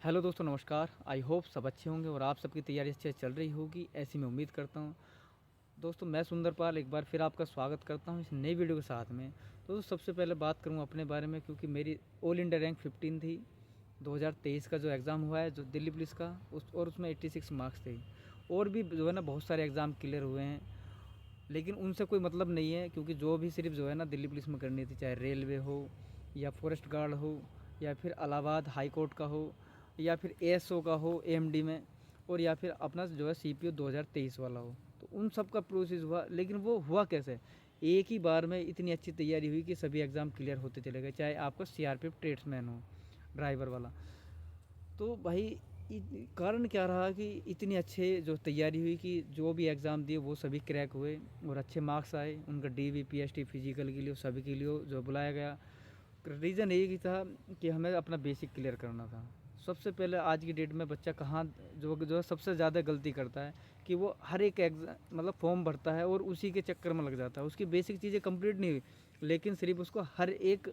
Hello दोस्तों, नमस्कार। I hope सब अच्छे होंगे और आप सबकी तैयारी अच्छे से चल रही होगी, ऐसी मैं उम्मीद करता हूँ। दोस्तों, मैं सुंदरपाल एक बार फिर आपका स्वागत करता हूँ इस नई वीडियो के साथ में। तो सबसे पहले बात करूँ अपने बारे में, क्योंकि मेरी ऑल इंडिया रैंक 15 थी। 2023 का जो एग्ज़ाम हुआ है जो दिल्ली पुलिस का, उसमें 86 मार्क्स थे। और भी जो है ना बहुत सारे एग्ज़ाम क्लियर हुए हैं, लेकिन उनसे कोई मतलब नहीं है, क्योंकि जो भी सिर्फ जो है ना दिल्ली पुलिस में करनी थी, चाहे रेलवे हो या फॉरेस्ट गार्ड हो या फिर इलाहाबाद हाई कोर्ट का हो या फिर एएसओ का हो एएमडी में, और या फिर अपना जो है सीपीओ 2023 वाला हो, तो उन सब का प्रोसेस हुआ। लेकिन वो हुआ कैसे? एक ही बार में इतनी अच्छी तैयारी हुई कि सभी एग्ज़ाम क्लियर होते चले गए, चाहे आपका सीआरपीएफ ट्रेड्समैन हो, ड्राइवर वाला। तो भाई कारण क्या रहा कि इतनी अच्छे जो तैयारी हुई कि जो भी एग्ज़ाम दिए वो सभी क्रैक हुए और अच्छे मार्क्स आए। उनका डीवी पीएचडी फिजिकल के लिए सभी के लिए जो बुलाया गया, रीज़न एक ही था कि हमें अपना बेसिक क्लियर करना था। सबसे पहले आज की डेट में बच्चा कहाँ जो है सबसे ज़्यादा गलती करता है कि वो हर एक एग्ज़ाम मतलब फॉर्म भरता है और उसी के चक्कर में लग जाता है। उसकी बेसिक चीज़ें कंप्लीट नहीं हुई, लेकिन सिर्फ उसको हर एक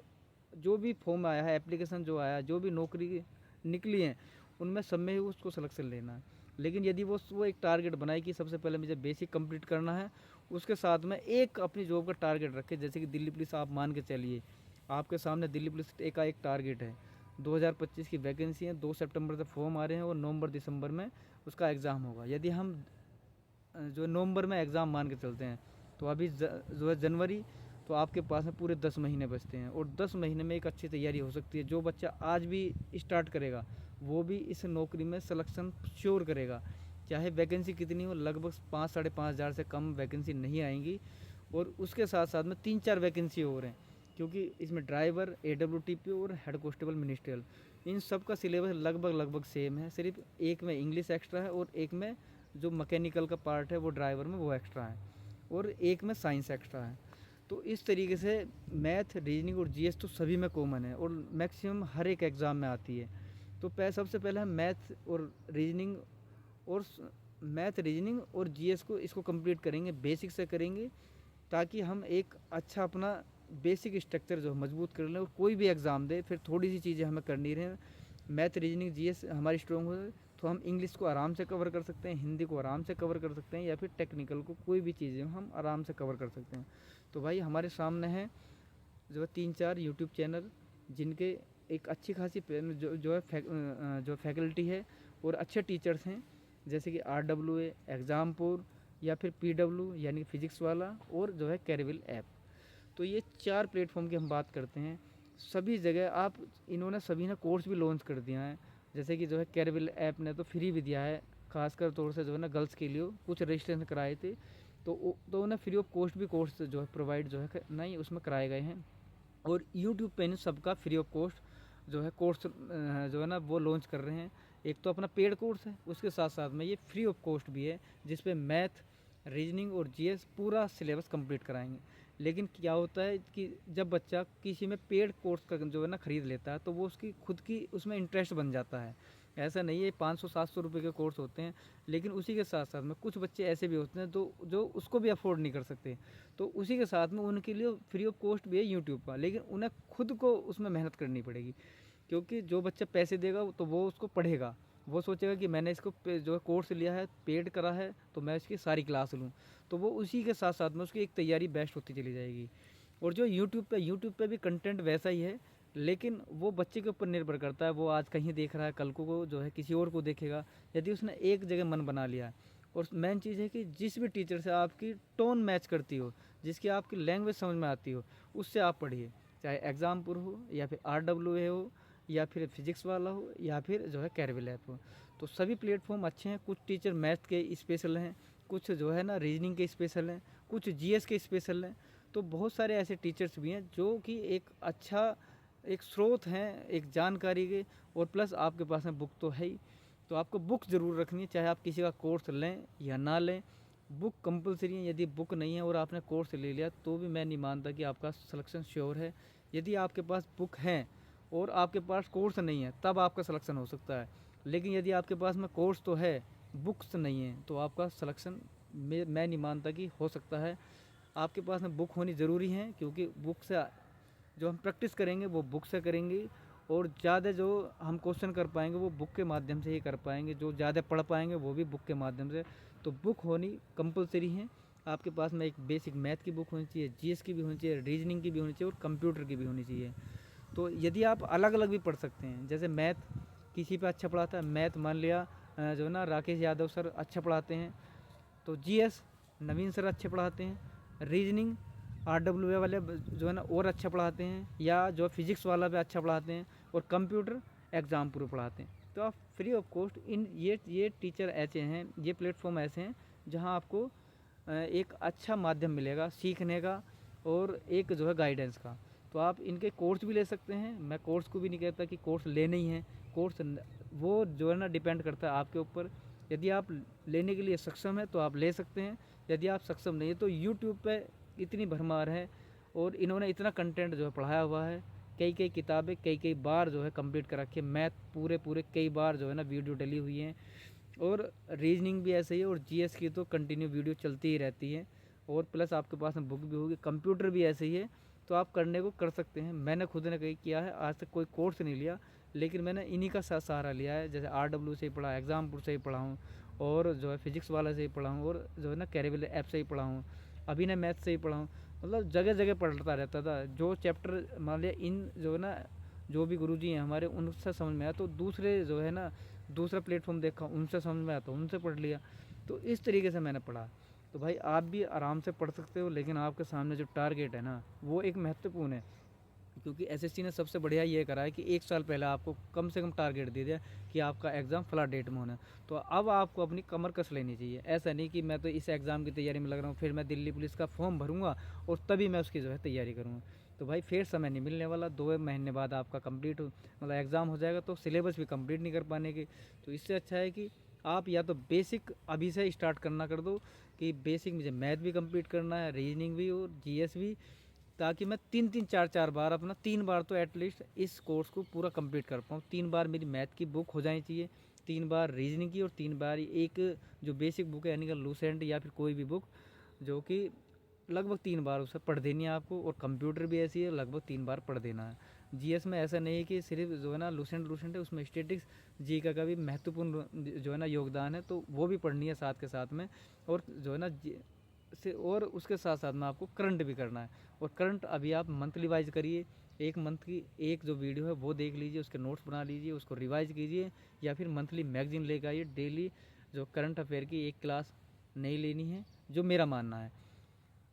जो भी फॉर्म आया है, एप्लीकेशन जो आया, जो भी नौकरी निकली हैं, उनमें सब में ही उसको सिलेक्शन लेना है। लेकिन यदि वो एक टारगेट बनाए कि सबसे पहले मुझे बेसिक कंप्लीट करना है, उसके साथ में एक अपनी जॉब का टारगेट रखे। जैसे कि दिल्ली पुलिस आप मान के चलिए, आपके सामने दिल्ली पुलिस का एक टारगेट है। 2025 की वैकेंसी है, 2 सितंबर से फॉर्म आ रहे हैं और नवंबर दिसंबर में उसका एग्ज़ाम होगा। यदि हम जो नवंबर में एग्ज़ाम मान के चलते हैं, तो अभी जो है जनवरी, तो आपके पास में पूरे 10 महीने बचते हैं और 10 महीने में एक अच्छी तैयारी हो सकती है। जो बच्चा आज भी स्टार्ट करेगा वो भी इस नौकरी में सिलेक्शन श्योर करेगा। चाहे वैकेंसी कितनी हो, लगभग 5 साढ़े 5 हज़ार से कम वैकेंसी नहीं आएंगी। और उसके साथ साथ में 3-4 वैकेंसी और हैं, क्योंकि इसमें ड्राइवर, एडब्ल्यूटीपी और हेड कांस्टेबल मिनिस्ट्रियल, इन सब का सिलेबस लगभग लगभग सेम है। सिर्फ एक में इंग्लिश एक्स्ट्रा है और एक में जो मैकेनिकल का पार्ट है वो ड्राइवर में वो एक्स्ट्रा है, और एक में साइंस एक्स्ट्रा है। तो इस तरीके से मैथ, रीजनिंग और जीएस तो सभी में कॉमन है और मैक्सिमम हर एक एग्ज़ाम में आती है। तो सबसे पहले हम और मैथ रीजनिंग और जीएस को इसको कंप्लीट करेंगे, बेसिक से करेंगे, ताकि हम एक अच्छा अपना बेसिक स्ट्रक्चर जो मजबूत कर लें और कोई भी एग्ज़ाम दे फिर थोड़ी सी चीज़ें हमें करनी रहे। मैथ, रीजनिंग, जीएस हमारी स्ट्रॉन्ग हो तो हम इंग्लिश को आराम से कवर कर सकते हैं, हिंदी को आराम से कवर कर सकते हैं, या फिर टेक्निकल को कोई भी चीज़ें हम आराम से कवर कर सकते हैं। तो भाई हमारे सामने है जो है 3-4 यूट्यूब चैनल, जिनके एक अच्छी खासी जो फैकल्टी है और अच्छे टीचर्स हैं, जैसे कि RWA, एग्ज़ामपुर, या फिर PW यानी फिजिक्स वाला, और जो है कैरविल ऐप। तो ये 4 प्लेटफॉर्म की हम बात करते हैं। सभी जगह आप इन्होंने सभी ने कोर्स भी लॉन्च कर दिया है। जैसे कि जो है कैरविल ऐप ने तो फ्री भी दिया है, खासकर तौर से जो है ना गर्ल्स के लिए कुछ रजिस्ट्रेशन कराए थे, तो उन्हें फ्री ऑफ कॉस्ट भी कोर्स जो है प्रोवाइड जो है नहीं उसमें कराए गए हैं। और यूट्यूब पे इन सबका फ्री ऑफ कॉस्ट जो है कोर्स जो है ना वो लॉन्च कर रहे हैं। एक तो अपना पेड कोर्स है, उसके साथ साथ में ये फ्री ऑफ कॉस्ट भी है, जिसपे मैथ, रीजनिंग और जीएस पूरा सिलेबस कंप्लीट कराएंगे। लेकिन क्या होता है कि जब बच्चा किसी में पेड कोर्स का जो है ना ख़रीद लेता है, तो वो उसकी खुद की उसमें इंटरेस्ट बन जाता है। ऐसा नहीं है 500-700 रुपये के कोर्स होते हैं, लेकिन उसी के साथ साथ में कुछ बच्चे ऐसे भी होते हैं तो जो उसको भी अफोर्ड नहीं कर सकते, तो उसी के साथ में उनके लिए फ्री ऑफ कॉस्ट भी है यूट्यूब पर। लेकिन उन्हें खुद को उसमें मेहनत करनी पड़ेगी, क्योंकि जो बच्चा पैसे देगा तो वो उसको पढ़ेगा। वो सोचेगा कि मैंने इसको जो है कोर्स लिया है, पेड करा है, तो मैं इसकी सारी क्लास लूँ, तो वो उसी के साथ साथ में उसकी एक तैयारी बेस्ट होती चली जाएगी। और जो यूट्यूब पे भी कंटेंट वैसा ही है, लेकिन वो बच्चे के ऊपर निर्भर करता है। वो आज कहीं देख रहा है, कल को जो है किसी और को देखेगा। यदि उसने एक जगह मन बना लिया है, और मेन चीज़ है कि जिस भी टीचर से आपकी टोन मैच करती हो, जिसकी आपकी लैंग्वेज समझ में आती हो, उससे आप पढ़िए। चाहे एग्ज़ामपुर हो या फिर RWA हो या फिर फिजिक्स वाला हो या फिर जो है कैरविल ऐप हो, तो सभी प्लेटफॉर्म अच्छे हैं। कुछ टीचर मैथ के स्पेशल हैं, कुछ जो है ना रीजनिंग के स्पेशल हैं, कुछ जीएस के स्पेशल हैं। तो बहुत सारे ऐसे टीचर्स भी हैं जो कि एक अच्छा एक स्रोत हैं एक जानकारी के, और प्लस आपके पास में बुक तो है ही। तो आपको बुक ज़रूर रखनी है, चाहे आप किसी का कोर्स लें या ना लें, बुक कंपलसरी है। यदि बुक नहीं है और आपने कोर्स ले लिया, तो भी मैं नहीं मानता कि आपका सिलेक्शन श्योर है। यदि आपके पास बुक हैं और आपके पास कोर्स नहीं है, तब आपका सिलेक्शन हो सकता है। लेकिन यदि आपके पास में कोर्स तो है, बुक्स नहीं है, तो आपका सिलेक्शन मैं नहीं मानता कि हो सकता है। आपके पास में बुक होनी ज़रूरी है, क्योंकि बुक से जो हम प्रैक्टिस करेंगे वो बुक से करेंगे, और ज़्यादा जो हम क्वेश्चन कर पाएंगे वो बुक के माध्यम से ही कर पाएंगे, जो ज़्यादा पढ़ पाएंगे वो भी बुक के माध्यम से। तो बुक होनी कंपलसरी है आपके पास में। एक बेसिक मैथ की बुक होनी चाहिए, जीएस की भी होनी चाहिए, रीजनिंग की भी होनी चाहिए और कंप्यूटर की भी होनी चाहिए। तो यदि आप अलग अलग भी पढ़ सकते हैं, जैसे मैथ किसी पे अच्छा पढ़ाता है, मैथ मान लिया जो है ना राकेश यादव सर अच्छा पढ़ाते हैं, तो जीएस नवीन सर अच्छे पढ़ाते हैं, रीजनिंग आरडब्ल्यू वाले जो है ना और अच्छा पढ़ाते हैं, या जो फिजिक्स वाला भी अच्छा पढ़ाते हैं, और कंप्यूटर एग्ज़ाम पूरे पढ़ाते हैं। तो आप फ्री ऑफ कॉस्ट इन ये टीचर ऐसे हैं, ये प्लेटफॉर्म ऐसे हैं जहां आपको एक अच्छा माध्यम मिलेगा सीखने का और एक जो है गाइडेंस का। तो आप इनके कोर्स भी ले सकते हैं। मैं कोर्स को भी नहीं कहता कि कोर्स लेने ही हैं, कोर्स वो जो है ना डिपेंड करता है आपके ऊपर। यदि आप लेने के लिए सक्षम है तो आप ले सकते हैं, यदि आप सक्षम नहीं है तो यूट्यूब पे इतनी भरमार है और इन्होंने इतना कंटेंट जो है पढ़ाया हुआ है, कई कई किताबें कई कई बार जो है कंप्लीट कर रखी है, मैथ पूरे पूरे कई बार जो है ना वीडियो डली हुई हैं, और रीजनिंग भी ऐसे ही है, और जीएस की तो कंटिन्यू वीडियो चलती ही रहती है, और प्लस आपके पास में बुक भी होगी। कंप्यूटर भी ऐसे ही है, तो आप करने को कर सकते हैं। मैंने खुद ने कहीं किया है, आज तक कोई कोर्स नहीं लिया, लेकिन मैंने इन्हीं का सहारा लिया है। जैसे आरडब्ल्यू से ही पढ़ा, एग्जामपुर से ही पढ़ा हूँ, और जो है फिजिक्स वाला से ही पढ़ा हूँ, और जो है ना कैरिबल ऐप से ही पढ़ा हूँ, अभी ने मैथ से ही पढ़ा हूँ। मतलब जगह जगह पढ़ता रहता था। जो चैप्टर मान लिया इन जो है ना जो भी गुरुजी हैं हमारे उनसे समझ में आया तो दूसरे जो है ना दूसरा प्लेटफॉर्म देखा उनसे समझ में आया तो उनसे पढ़ लिया। तो इस तरीके से मैंने पढ़ा। तो भाई आप भी आराम से पढ़ सकते हो, लेकिन आपके सामने जो टारगेट है ना वो एक महत्वपूर्ण है, क्योंकि एसएससी ने सबसे बढ़िया ये करा है कि एक साल पहले आपको कम से कम टारगेट दे दिया कि आपका एग्ज़ाम फला डेट में होना है। तो अब आपको अपनी कमर कस लेनी चाहिए। ऐसा नहीं कि मैं तो इस एग्ज़ाम की तैयारी में लग रहा हूँ, फिर मैं दिल्ली पुलिस का फॉर्म भरूँगा और तभी मैं उसकी जो है तैयारी करूँगा। तो भाई फिर समय नहीं मिलने वाला, 2 महीने बाद आपका कंप्लीट मतलब एग्ज़ाम हो जाएगा, तो सिलेबस भी कंप्लीट नहीं कर पाने की। तो इससे अच्छा है कि आप या तो बेसिक अभी से स्टार्ट करना कर दो कि बेसिक मुझे मैथ भी कंप्लीट करना है, रीजनिंग भी और जीएस भी, ताकि मैं 3-3 4-4 बार अपना 3 बार तो एटलीस्ट इस कोर्स को पूरा कंप्लीट कर पाऊँ। 3 बार मेरी मैथ की बुक हो जानी चाहिए, 3 बार रीजनिंग की, और 3 बार एक जो बेसिक बुक है यानी कि लूसेंट या फिर कोई भी बुक जो कि लगभग 3 बार उसे पढ़ देनी है आपको। और कंप्यूटर भी ऐसी है, लगभग 3 बार पढ़ देना है। जीएस में ऐसा नहीं है कि सिर्फ जो है ना लूसेंट लूसेंट है, उसमें स्टेटिक्स जी का भी महत्वपूर्ण जो है ना योगदान है, तो वो भी पढ़नी है साथ के साथ में। और जो है ना से और उसके साथ साथ में आपको करंट भी करना है। और करंट अभी आप मंथली वाइज करिए, एक मंथ की एक जो वीडियो है वो देख लीजिए, उसके नोट्स बना लीजिए, उसको रिवाइज कीजिए, या फिर मंथली मैगजीन लेकर आइए। डेली जो करंट अफेयर की एक क्लास नहीं लेनी है, जो मेरा मानना है।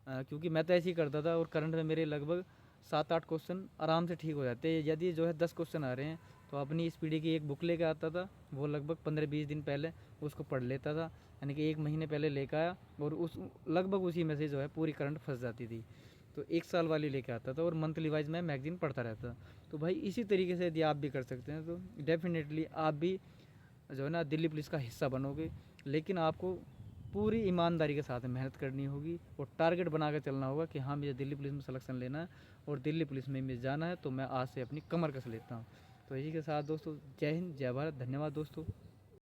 क्योंकि मैं तो ऐसे ही करता था, और करंट में मेरे लगभग 7-8 क्वेश्चन आराम से ठीक हो जाते हैं। यदि जो है 10 क्वेश्चन आ रहे हैं तो अपनी इस पीढ़ी की एक बुक लेकर आता था, वो लगभग 15-20 दिन पहले उसको पढ़ लेता था, यानी कि 1 महीने पहले लेकर आया, और उस लगभग उसी में से जो है पूरी करंट फंस जाती थी। तो 1 साल वाली लेके आता था, और मंथली वाइज मैं मैगजीन पढ़ता रहता था। तो भाई इसी तरीके से यदि आप भी कर सकते हैं तो डेफिनेटली आप भी जो है ना दिल्ली पुलिस का हिस्सा बनोगे। लेकिन आपको पूरी ईमानदारी के साथ मेहनत करनी होगी, और टारगेट बना कर चलना होगा कि हाँ मुझे दिल्ली पुलिस में सिलेक्शन लेना है और दिल्ली पुलिस में मुझे जाना है, तो मैं आज से अपनी कमर कस लेता हूँ। तो इसी के साथ दोस्तों जय हिंद जय भारत, धन्यवाद दोस्तों।